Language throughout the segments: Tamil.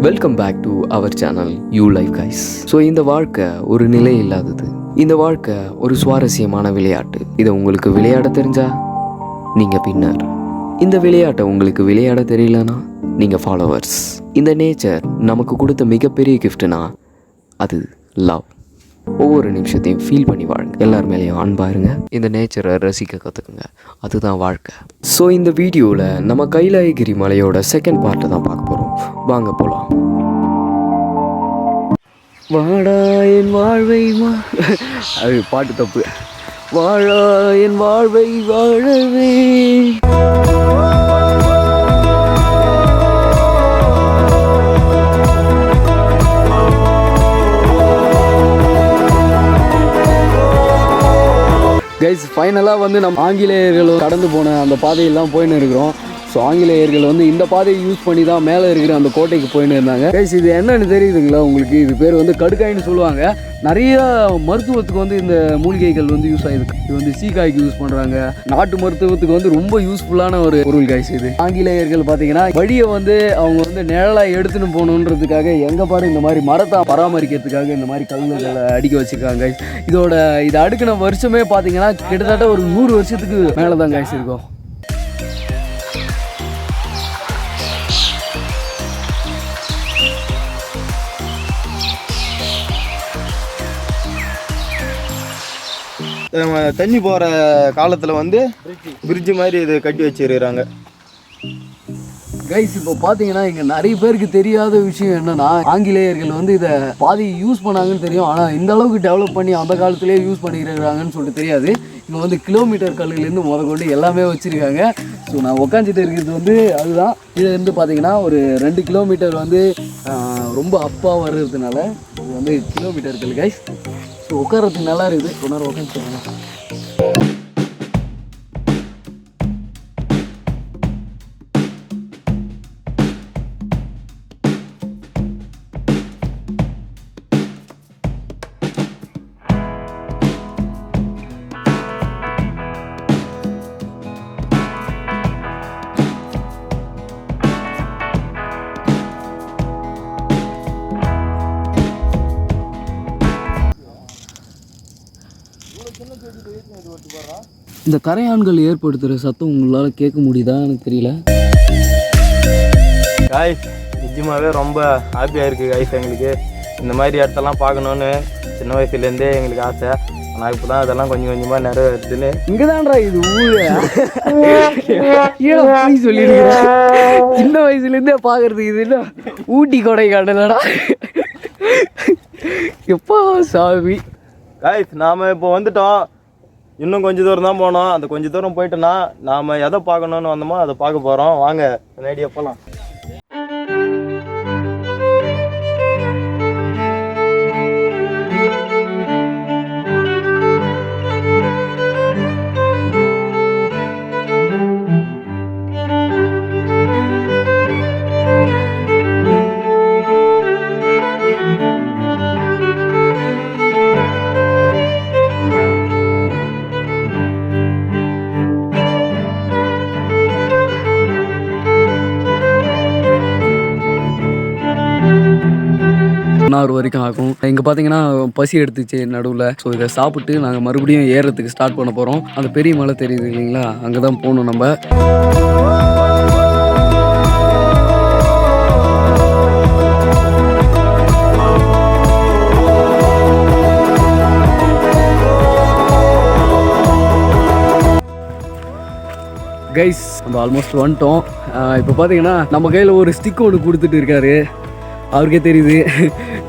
Welcome back to our channel you life guys. So இந்த வாழ்க்கை ஒரு நிலை இல்லாதது. இந்த வாழ்க்கை ஒரு சுவாரஸ்யமான விளையாட்டு. இதை உங்களுக்கு விளையாட தெரிஞ்சா நீங்கள் பின்னர், இந்த விளையாட்டை உங்களுக்கு விளையாட தெரியலனா நீங்கள் ஃபாலோவர்ஸ். இந்த நேச்சர் நமக்கு கொடுத்த மிகப்பெரிய கிஃப்ட்னா அது லவ். ஒவ்வொரு நிமிஷத்தையும் ஃபீல் பண்ணி வாழுங்க. எல்லார் மேலேயும் அன்பாருங்க. இந்த நேச்சரை ரசிக்க கற்றுக்குங்க. அதுதான் வாழ்க்கை. ஸோ இந்த வீடியோவில் நம்ம கைலாயகிரி மலையோட செகண்ட் பார்ட்டை தான் பார்க்க போகிறோம். வாங்க போகலாம். வாடா என் வாழ்வை அது பாட்டு தப்பு. வாழா என் வாழ்வை வாழவே. கைஸ், ஃபைனலாக நம்ம ஆங்கிலேயர்கள் கடந்து போன அந்த பாதையெல்லாம் போயின்னு இருக்கிறோம். ஸோ ஆங்கிலேயர்கள் இந்த பாதையை யூஸ் பண்ணி தான் மேலே இருக்கிற அந்த கோட்டைக்கு போயின்னு இருந்தாங்க. கைஸ், இது என்னன்னு தெரியுதுங்களா உங்களுக்கு? இது பேர் கடுக்காயின்னு சொல்லுவாங்க. நிறைய மருத்துவத்துக்கு இந்த மூலிகைகள் யூஸ் ஆகிருக்கு. இது சீக்காய்க்கு யூஸ் பண்ணுறாங்க. நாட்டு மருத்துவத்துக்கு ரொம்ப யூஸ்ஃபுல்லான ஒரு பொருள் கைஸ். இது ஆங்கிலேயர்கள் பார்த்தீங்கன்னா வழியை அவங்க நிழலாக எடுத்துன்னு போகணுன்றதுக்காக எங்கே பாரு இந்த மாதிரி மரத்தை பராமரிக்கிறதுக்காக இந்த மாதிரி கல்லுகளை அடுக்கி வச்சுருக்காங்க கைஸ். இதை அடுக்கின வருஷமே பார்த்தீங்கன்னா கிட்டத்தட்ட ஒரு 100 வருஷத்துக்கு மேலே தான் கைஸ் இருக்கும். தண்ணி போகிற காலத்தில் பிரிட்ஜு மாதிரி இது கட்டி வச்சிருக்கிறாங்க கைஸ். இப்போ பார்த்தீங்கன்னா இங்கே நிறைய பேருக்கு தெரியாத விஷயம் என்னன்னா, ஆங்கிலேயர்கள் இதை பாதி யூஸ் பண்ணாங்கன்னு தெரியும். ஆனால் இந்த அளவுக்கு டெவலப் பண்ணி அந்த காலத்திலேயே யூஸ் பண்ணிக்கிறாங்கன்னு சொல்லிட்டு தெரியாது. இங்கே கிலோமீட்டர் கல்லுலேருந்து கொண்டு எல்லாமே வச்சுருக்காங்க. ஸோ நான் உட்காந்துட்டு இருக்கிறது அதுதான். இது பார்த்தீங்கன்னா ஒரு 2 கிலோமீட்டர் ரொம்ப அப்பாக வர்றதுனால இது கிலோமீட்டர் கல் கைஸ். ஸோ உட்காரத்துக்கு நல்லா இருக்குது. கொஞ்ச நேரம் உட்காந்துருக்காங்க. இந்த கரையான்கள் ஏற்படுத்துகிற சத்தம் உங்களால் கேட்க முடியுதா எனக்கு தெரியல. காய்ஸ், நிஜமாகவே ரொம்ப ஹாப்பியாக இருக்குது காய்ஸ். எங்களுக்கு இந்த மாதிரி இடத்தெல்லாம் பார்க்கணுன்னு சின்ன வயசுலேருந்தே எங்களுக்கு ஆசை. ஆனால் இப்போ தான் அதெல்லாம் கொஞ்சம் கொஞ்சமாக நிறைவேறுதுன்னு. இங்கே தான்டா இது ஊரு சொல்லிடுறேன். சின்ன வயசுலேருந்தே பார்க்குறது இது என்ன ஊட்டி கொடைக்கானலடா. எப்போ சாமி காய்ஸ், நாம் இப்போ வந்துட்டோம். இன்னும் கொஞ்சம் தூரம் தான் போனோம். அந்த கொஞ்சம் தூரம் போயிட்டோன்னா நாம் எதை பார்க்கணுன்னு வந்தோமோ அதை பார்க்க போகிறோம். வாங்க நேடியா போகலாம். ஒரு வரைக்கும் ஆகும். இங்கே பார்த்தீங்கன்னா பசி எடுத்துச்சு நடுவில். ஸோ இதை சாப்பிட்டு நாங்கள் மறுபடியும் ஏறத்துக்கு ஸ்டார்ட் பண்ண போகிறோம். அந்த பெரிய மலை தெரியுது இல்லைங்களா, அங்கே தான் போகணும் நம்ம. கைஸ், நம்ம ஆல்மோஸ்ட் வந்துட்டோம். இப்போ பார்த்தீங்கன்னா நம்ம கையில் ஒரு ஸ்டிக் ஒன்று கொடுத்துட்டு இருக்காரு. அவருக்கே தெரியுது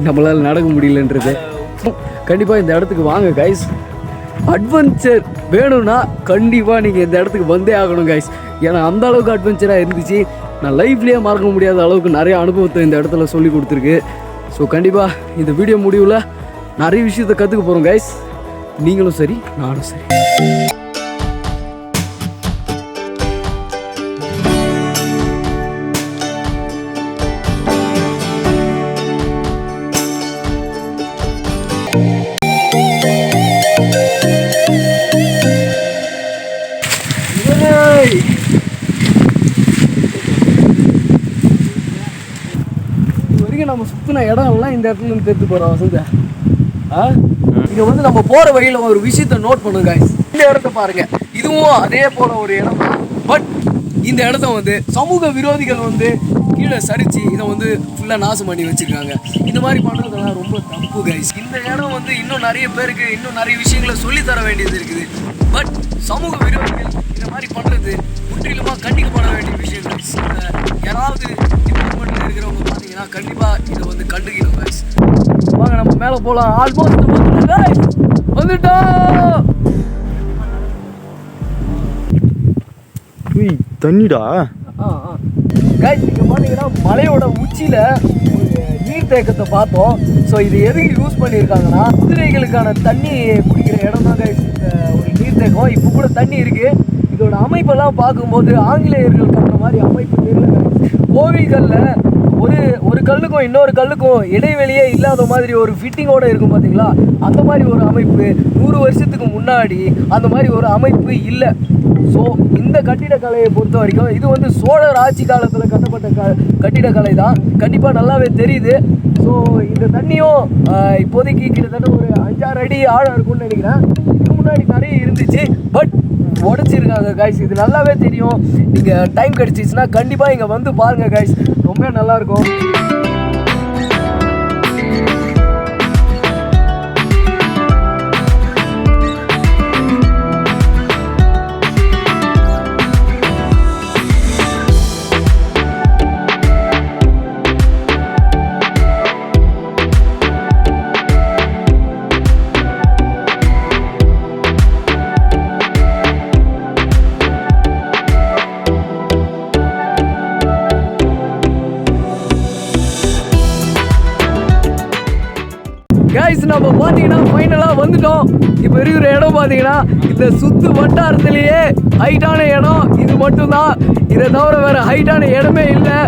நம்மளால் நடக்க முடியலன்றது. கண்டிப்பாக இந்த இடத்துக்கு வாங்க கைஸ். அட்வென்ச்சர் வேணும்னா கண்டிப்பாக நீங்கள் இந்த இடத்துக்கு வந்தே ஆகணும் கைஸ். ஏன்னா அந்த அளவுக்கு அட்வென்ச்சராக இருந்துச்சு. நான் லைஃப்லேயே மறக்க முடியாத அளவுக்கு நிறைய அனுபவத்தை இந்த இடத்துல சொல்லி கொடுத்துருக்கு. ஸோ கண்டிப்பாக இந்த வீடியோ முடிவில் நிறைய விஷயத்தை கற்றுக்க போகிறோம் கைஸ். நீங்களும் சரி, நானும் சரி. வரைக்கும் நம்ம சுற்றின இடம் எல்லாம் இந்த இடத்துல இருந்து தெரிஞ்சு போகிறோம் வசந்த. இங்கே வந்து நம்ம போகிற வழியில் ஒரு விஷயத்த நோட் பண்ணுங்க guys. இந்த இடத்த பாருங்க, இதுவும் அதே போல ஒரு இடம் தான். பட் இந்த இடத்த வந்து சமூக விரோதிகள் வந்து கீழே சரிச்சு இதை வந்து ஃபுல்லாக நாசம் பண்ணி வச்சிருக்காங்க. இந்த மாதிரி பண்ணுறதெல்லாம் ரொம்ப தப்பு கைஸ். இந்த இடம் வந்து இன்னும் நிறைய பேருக்கு இன்னும் நிறைய விஷயங்களை சொல்லித்தர வேண்டியது இருக்குது. பட் சமூக விரோதிகள் இந்த மாதிரி பண்ணுறது முற்றிலுமாக கண்டிக்கப்பட வேண்டிய விஷயம் கைஸ். யாராவது டிபார்ட்மெண்ட்டில் இருக்கிறவங்க பார்த்தீங்கன்னா கண்டிப்பாக இதை வந்து கண்டுக்கணும் கைஸ். வாங்க நம்ம மேலே போகலாம். ஆல்மோஸ்ட் வந்துட்டோம். தண்ணிடா. கைஸ் இங்கே பார்த்தீங்கன்னா மலையோட உச்சியில் ஒரு நீர்த்தேக்கத்தை பார்த்தோம். ஸோ இது எதுக்கு யூஸ் பண்ணியிருக்காங்கன்னா குதிரைகளுக்கான தண்ணி குடிக்கிற இடம் தான் கைஸ் இந்த ஒரு நீர்த்தேக்கம். இப்போ கூட தண்ணி இருக்குது. இதோட அமைப்பெல்லாம் பார்க்கும்போது ஆங்கிலேயர்கள் கட்டுற மாதிரி அமைப்பு தெரியல. கோவில்களில் ஒரு கல்லுக்கும் இன்னொரு கல்லுக்கும் இடைவெளியே இல்லாத மாதிரி ஒரு ஃபிட்டிங்கோடு இருக்கும் பார்த்தீங்களா, அந்த மாதிரி ஒரு அமைப்பு 100 வருஷத்துக்கு முன்னாடி அந்த மாதிரி ஒரு அமைப்பு இல்லை. ஸோ இந்த கட்டிடக்கலையை பொறுத்த வரைக்கும் இது வந்து சோழர் ஆட்சி காலத்தில் கட்டப்பட்ட கட்டிடக்கலை தான். கண்டிப்பாக நல்லாவே தெரியுது. ஸோ இந்த தண்ணியும் இப்போதைக்கு கிட்டத்தட்ட ஒரு 5-6 அடி ஆழம் இருக்கும்னு நினைக்கிறேன். இதுக்கு முன்னாடி நிறைய இருந்துச்சு, பட் உடச்சிருக்காங்க கைஸ். இது நல்லாவே தெரியும். நீங்கள் டைம் கிடச்சிச்சுன்னா கண்டிப்பாக இங்கே வந்து பாருங்கள் கைஸ், ரொம்ப நல்லாயிருக்கும். கைஸ் நம்ம பார்த்தீங்கன்னா ஃபைனலாக வந்துட்டோம். இப்போ இருக்கிற இடம் பார்த்தீங்கன்னா இந்த சுற்று வட்டாரத்திலேயே ஹைட்டான இடம் இது மட்டும்தான். இதை தவிர வேறு ஹைட்டான இடமே இல்லை.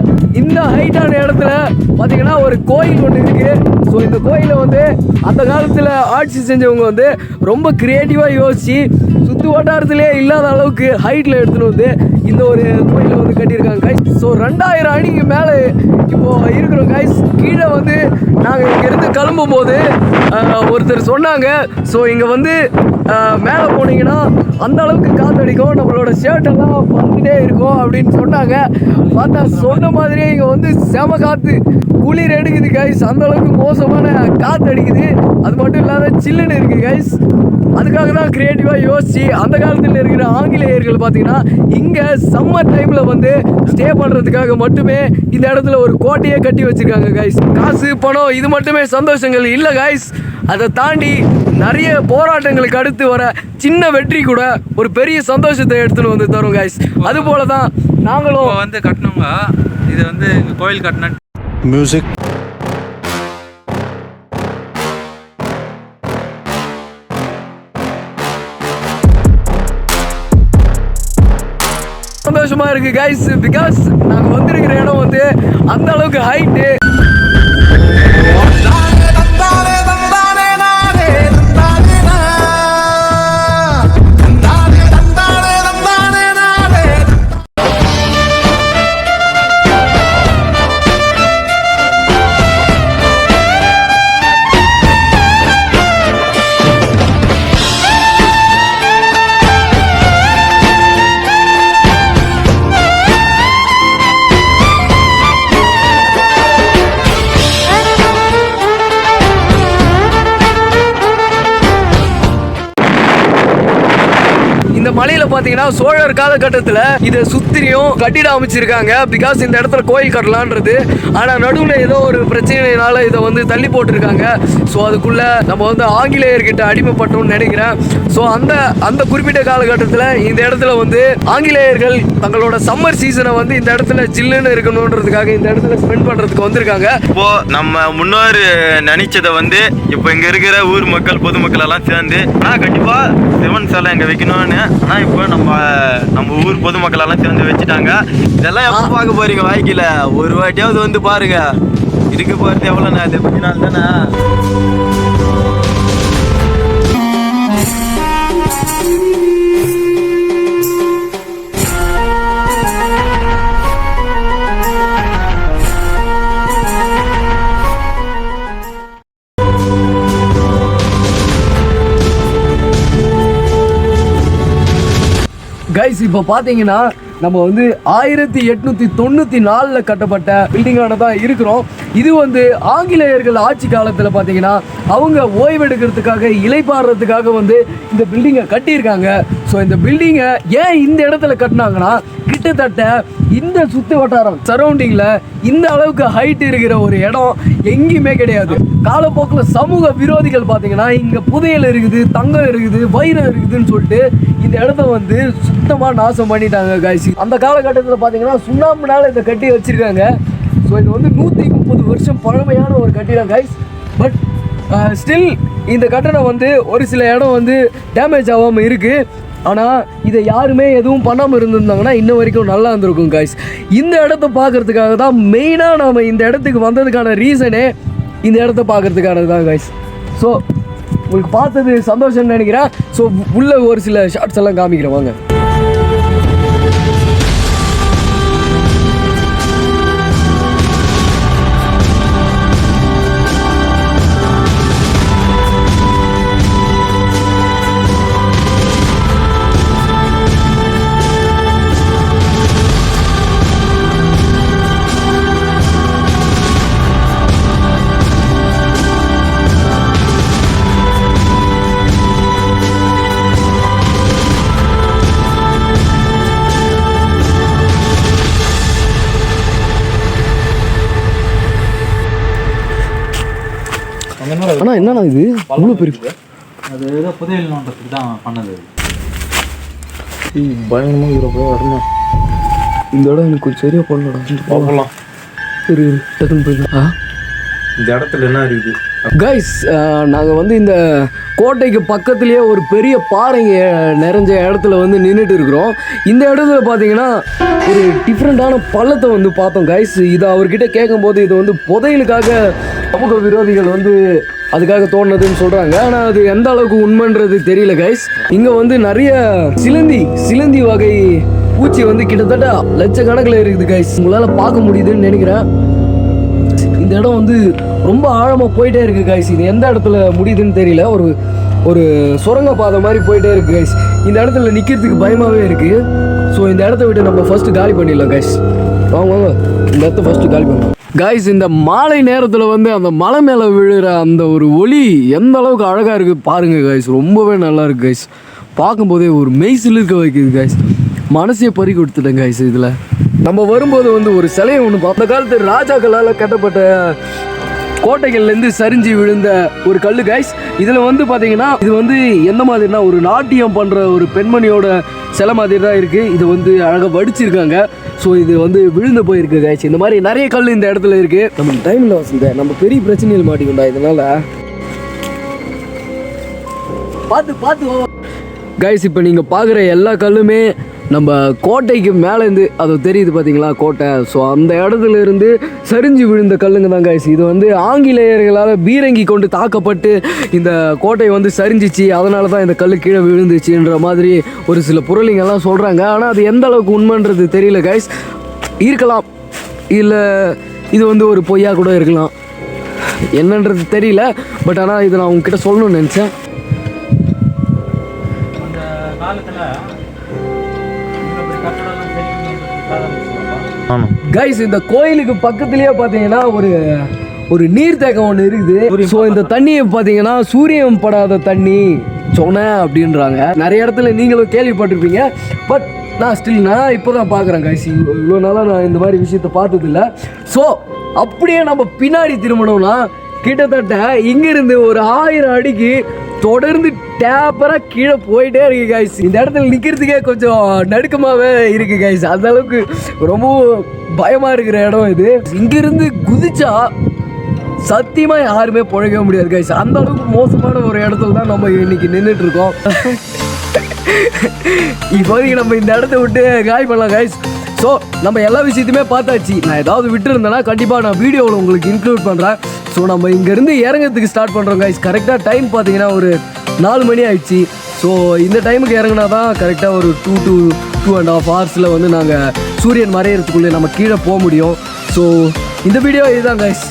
இந்த ஹைட்டான இடத்துல பார்த்தீங்கன்னா ஒரு கோயில் ஒன்று இருக்குது. ஸோ இந்த கோயிலை வந்து அந்த காலத்தில் ஆட்சி செஞ்சவங்க வந்து ரொம்ப க்ரியேட்டிவாக யோசித்து சுற்று வட்டாரத்திலே இல்லாத அளவுக்கு ஹைட்டில் எடுத்துன்னு வந்து இந்த ஒரு கோயிலை வந்து கட்டியிருக்காங்க கைஸ். ஸோ 2000 அடிக்கு மேலே இப்போது இருக்கிறோம் கைஸ். கீழே வந்து நாங்கள் இங்கேருந்து கிளம்பும் போது ஒருத்தர் சொன்னாங்க, ஸோ இங்கே வந்து மேலே போனீங்கன்னா அந்த அளவுக்கு காற்றடிக்கும், நம்மளோட ஷர்ட்டெல்லாம் பறந்துட்டே இருக்கும் அப்படின்னு சொன்னாங்க. பார்த்தா சொன்ன மாதிரியே இங்கே வந்து செம காற்று, குளிர் எடுக்குது கைஸ். அந்த அளவுக்கு மோசமான காற்று அடிக்குது. அது மட்டும் இல்லாத சில்லுன்னு இருக்குது கைஸ். அதுக்காக தான் க்ரியேட்டிவாக யோசிச்சு அந்த காலத்தில் இருக்கிற ஆங்கிலேயர்கள் பார்த்தீங்கன்னா இங்கே சம்மர் டைமில் வந்து ஸ்டே பண்ணுறதுக்காக மட்டுமே இந்த இடத்துல ஒரு கோட்டையே கட்டி வச்சுருக்காங்க கைஸ். காசு பணம் இது மட்டுமே சந்தோஷங்கள் இல்லை கைஸ். அதை தாண்டி நிறைய போராட்டங்களுக்கு அடுத்து வர சின்ன வெற்றி கூட ஒரு பெரிய சந்தோஷத்தை எடுத்துன்னு வந்து தரும் கைஸ். அது போல தான் நாங்களும் வந்து கட்டணுங்க. இது வந்து கோயில் கட்டின மியூசிக் சந்தோஷமா இருக்கு கைஸ். பிகாஸ் நாங்க வந்திருக்கிற இடம் வந்து அந்த அளவுக்கு ஹைட்டு. மலையில பாத்தீங்கன்னா சோழர் காலகட்டத்தில் இதை சுத்திரியும் கட்டிடம் அமைச்சிருக்காங்க. பிகாஸ் இந்த இடத்துல கோயில் கட்டலான்றது. ஆனா நடுவில் ஏதோ ஒரு பிரச்சனையினால இதை வந்து தள்ளி போட்டிருக்காங்க. ஸோ அதுக்குள்ள நம்ம வந்து ஆங்கிலேயர்கிட்ட அடிமைப்பட்டோம்னு நினைக்கிறேன். ஸோ அந்த குறிப்பிட்ட காலகட்டத்தில் இந்த இடத்துல வந்து ஆங்கிலேயர்கள் தங்களோட சம்மர் சீசனை வந்து இந்த இடத்துல ஜில்லுன்னு இருக்கணுன்றதுக்காக இந்த இடத்துல ஸ்பெண்ட் பண்றதுக்கு வந்திருக்காங்க. இப்போ நம்ம முன்னோர் நினைச்சதை வந்து இப்போ இங்க இருக்கிற ஊர் மக்கள் பொதுமக்கள் எல்லாம் சேர்ந்து கண்டிப்பா சிவன் சிலை இங்க வைக்கணும்னு இப்போ நம்ம ஊர் பொதுமக்கள் எல்லாம் சேர்ந்து வச்சுட்டாங்க. இதெல்லாம் எப்போ பார்க்க போறீங்க வாழ்க்கையில? ஒரு வாட்டியாவது வந்து பாருங்க. இதுக்கு போறது எவ்வளவு நாள்? கொஞ்ச நாள் தானே. கைஸ் இப்போ பார்த்தீங்கன்னா நம்ம வந்து 1894 கட்டப்பட்ட பில்டிங்கான தான் இருக்கிறோம். இது வந்து ஆங்கிலேயர்கள் ஆட்சி காலத்தில் பார்த்தீங்கன்னா அவங்க ஓய்வெடுக்கிறதுக்காக இலைப்பாடுறதுக்காக வந்து இந்த பில்டிங்கை கட்டியிருக்காங்க. ஸோ இந்த பில்டிங்கை ஏன் இந்த இடத்துல கட்டினாங்கன்னா கிட்டத்தட்ட இந்த சுற்று வட்டாரம் சரௌண்டிங்கில் இந்த அளவுக்கு ஹைட் இருக்கிற ஒரு இடம் எங்கேயுமே கிடையாது. காலப்போக்கில் சமூக விரோதிகள் பார்த்தீங்கன்னா இங்கே புதையல் இருக்குது, தங்கம் இருக்குது, வைரம் இருக்குதுன்னு சொல்லிட்டு இந்த இடத்த வந்து சுத்தமாக நாசம் பண்ணிட்டாங்க கைஸ். அந்த காலகட்டத்தில் பார்த்தீங்கன்னா சுண்ணாம்புனால இதை கட்டி வச்சுருக்காங்க. ஸோ இது வந்து 130 வருஷம் பழமையான ஒரு கட்டிடம் கைஸ். பட் ஸ்டில் இந்த கட்டடம் வந்து ஒரு சில இடம் வந்து டேமேஜ் ஆகாமல் இருக்குது. ஆனால் இதை யாருமே எதுவும் பண்ணாமல் இருந்திருந்தாங்கன்னா இன்ன வரைக்கும் நல்லா இருந்திருக்கும் கைஸ். இந்த இடத்த பார்க்கறதுக்காக தான் மெயினாக நாம் இந்த இடத்துக்கு வந்ததுக்கான ரீசனே இந்த இடத்த பார்க்கறதுக்கானது தான் கைஸ். ஸோ உங்களுக்கு பார்த்தது சந்தோஷம்னு நினைக்கிறேன். ஸோ உள்ள ஒரு சில ஷார்ட்ஸ் எல்லாம் காமிக்கிறேன் வாங்க. ஆனால் என்னண்ணா இது அவ்வளோ பெரிய அது ஏதோ புதையல் நோண்டத்துக்கு தான் பண்ணது. பயங்கரமாக இருக்கிறப்போ வரணும். இந்த இடம் எனக்கு கொஞ்சம் சரியாக பண்ணலடா. பார்க்கலாம் சரி டக்குன்னு போயிடலாம். இந்த இடத்துல என்ன இருக்குது கைஸ், நாங்கள் வந்து இந்த கோட்டைக்கு பக்கத்துலேயே ஒரு பெரிய பாறைங்க நிறைஞ்ச இடத்துல வந்து நின்றுட்டு இருக்கிறோம். இந்த இடத்துல பார்த்தீங்கன்னா ஒரு டிஃப்ரெண்ட்டான பள்ளத்தை வந்து பார்த்தோம் கைஸ். இதை அவர்கிட்ட கேட்கும்போது இது வந்து புதையலுக்காக சமூக விரோதிகள் வந்து அதுக்காக தோணுதுன்னு சொல்கிறாங்க. ஆனால் அது எந்த அளவுக்கு உண்மைன்றது தெரியல கைஸ். இங்கே வந்து நிறைய சிலந்தி வகை பூச்சி வந்து கிட்டத்தட்ட லட்சக்கணக்கில் இருக்குது கைஸ். உங்களால் பார்க்க முடியுதுன்னு நினைக்கிறேன். இந்த இடம் வந்து ரொம்ப ஆழமாக போயிட்டே இருக்குது கைஸ். இது எந்த இடத்துல முடியுதுன்னு தெரியல. ஒரு சுரங்க பாதை மாதிரி போயிட்டே இருக்குது கைஸ். இந்த இடத்துல நிற்கிறதுக்கு பயமாகவே இருக்குது. ஸோ இந்த இடத்த விட்டு நம்ம ஃபஸ்ட்டு காலி பண்ணிடலாம் கைஸ். வாங்க இந்த இடத்த ஃபஸ்ட்டு காலி பண்ணலாம் கைஸ். இந்த மாலை நேரத்தில் வந்து அந்த மலை மேலே விழுகிற அந்த ஒரு ஒளி எந்த அளவுக்கு அழகாக இருக்குது பாருங்கள் கைஸ். ரொம்பவே நல்லா இருக்குது கைஸ். பார்க்கும்போதே ஒரு மெய்சில் இருக்க வைக்குது கைஸ். மனசையே பறி கொடுத்துட்டேன் கைஸ். இதில் நம்ம வரும்போது வந்து ஒரு சிலையை ஒன்று பார்ப்போம். அந்த காலத்து ராஜாக்களால் கட்டப்பட்ட கோட்டைகள்லேருந்து சரிஞ்சு விழுந்த ஒரு கல் கைஸ். இதில் வந்து பார்த்தீங்கன்னா இது வந்து எந்த மாதிரினா ஒரு நாட்டியம் பண்ணுற ஒரு பெண்மணியோட சிலை மாதிரி தான் இருக்குது. இது வந்து அழகாக வடிச்சிருக்காங்க. ஸோ இது வந்து விழுந்து போயிருக்கு கைஸ். இந்த மாதிரி நிறைய கல் இந்த இடத்துல இருக்குது. நம்ம டைமில் வசந்த நம்ம பெரிய பிரச்சனையில் மாட்டிக்கொண்டா. இதனால் பார்த்து கைஸ். இப்போ நீங்கள் பார்க்குற எல்லா கல்லுமே நம்ம கோட்டைக்கு மேலேருந்து அது தெரியுது பார்த்தீங்களா கோட்டை. ஸோ அந்த இடத்துல இருந்து சரிஞ்சு விழுந்த கல்லுங்க தான் கைஸ். இது வந்து ஆங்கிலேயர்களால் பீரங்கி கொண்டு தாக்கப்பட்டு இந்த கோட்டை வந்து சரிஞ்சிச்சு. அதனால தான் இந்த கல் கீழே விழுந்துச்சுன்ற மாதிரி ஒரு சில புரளிங்கெல்லாம் சொல்கிறாங்க. ஆனால் அது எந்த அளவுக்கு உண்மைன்றது தெரியல கைஸ். இருக்கலாம், இல்லை இது வந்து ஒரு பொய்யா கூட இருக்கலாம், என்னன்றது தெரியல. பட் ஆனால் இதை நான் உங்ககிட்ட சொல்லணும்னு நினச்சேன். அந்த காலத்தில் கைஸ், இந்த கோயிலுக்கு பக்கத்துலயே பாத்தீங்கன்னா ஒரு நீர்த்தேக்கம் ஒன்று இருக்குது. ஸோ இந்த தண்ணியை பார்த்தீங்கன்னா சூரியன் படாத தண்ணி சொன்ன அப்படின்றாங்க. நிறைய இடத்துல நீங்களும் கேள்விப்பட்டிருப்பீங்க. பட் நான் இப்போ தான் பார்க்குறேன் கைஸ். இவ்வளோ நாளாக நான் இந்த மாதிரி விஷயத்த பார்த்ததில்ல. ஸோ அப்படியே நம்ம பின்னாடி திரும்பணும்னா கிட்டத்தட்ட இங்கிருந்து ஒரு 1000 அடிக்கு தொடர்ந்து டேப்பராக கீழே போயிட்டே இருக்கு கைஸ். இந்த இடத்துல நிற்கிறதுக்கே கொஞ்சம் நடுக்கமாகவே இருக்குது கைஸ். அந்த அளவுக்கு ரொம்ப பயமாக இருக்கிற இடம் இது. இங்கிருந்து குதிச்சா சத்தியமாக யாருமே பிழைக்க முடியாது கைஸ். அந்த அளவுக்கு மோசமான ஒரு இடத்துல தான் நம்ம இன்னைக்கு நின்றுட்டு இருக்கோம். இப்போதைக்கு நம்ம இந்த இடத்த விட்டு காலி பண்ணலாம் கைஸ். ஸோ நம்ம எல்லா விஷயத்தையுமே பார்த்தாச்சு. நான் ஏதாவது விட்டுருந்தேன்னா கண்டிப்பாக நான் வீடியோவில் உங்களுக்கு இன்க்ளூட் பண்ணுறேன். ஸோ நம்ம இங்கேருந்து இறங்கிறதுக்கு ஸ்டார்ட் பண்ணுறோம் கைஸ். கரெக்டாக டைம் பார்த்தீங்கன்னா ஒரு 4 மணி ஆயிடுச்சு. ஸோ இந்த டைமுக்கு இறங்கினா தான் கரெக்டாக ஒரு 2 to 2.5 hours வந்து நாங்கள் சூரியன் மறையிறதுக்குள்ளே நம்ம கீழே போக முடியும். ஸோ இந்த வீடியோ இதுதான் கைஸ்.